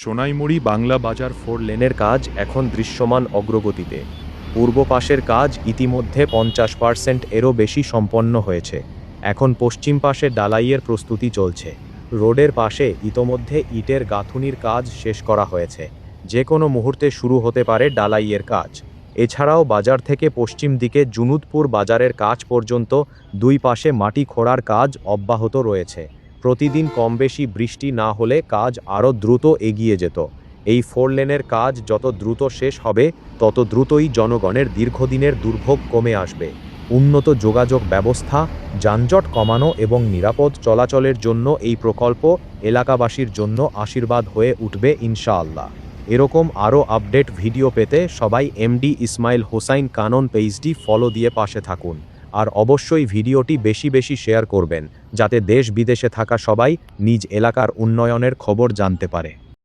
সোনাইমুড়ি বাংলা বাজার 4 লেনের কাজ এখন দৃশ্যমান অগ্রগতিতে। পূর্ব পাশের কাজ ইতিমধ্যে 50% এরও বেশি সম্পন্ন হয়েছে। এখন পশ্চিম পাশে ঢালাইয়ের প্রস্তুতি চলছে। রোডের পাশে ইতোমধ্যে ইটের গাঁথুনির কাজ শেষ করা হয়েছে। যে কোনো মুহূর্তে শুরু হতে পারে ঢালাইয়ের কাজ। এছাড়াও বাজার থেকে পশ্চিম দিকে জুনুদপুর বাজারের কাজ পর্যন্ত দুই পাশে মাটি খোঁড়ার কাজ অব্যাহত রয়েছে। প্রতিদিন কমবেশি বৃষ্টি না হলে কাজ আরও দ্রুত এগিয়ে যেত। এই 4 লেনের কাজ যত দ্রুত শেষ হবে তত দ্রুতই জনগণের দীর্ঘদিনের দুর্ভোগ কমে আসবে। উন্নত যোগাযোগ ব্যবস্থা, যানজট কমানো এবং নিরাপদ চলাচলের জন্য এই প্রকল্প এলাকাবাসীর জন্য আশীর্বাদ হয়ে উঠবে ইনশাআল্লাহ। এরকম আরও আপডেট ভিডিও পেতে সবাই এমডি ইসমাইল হোসাইন কানন পেজটি ফলো দিয়ে পাশে থাকুন। আর অবশ্যই ভিডিওটি বেশি বেশি শেয়ার করবেন যাতে দেশ বিদেশে থাকা সবাই নিজ এলাকার উন্নয়নের খবর জানতে পারে।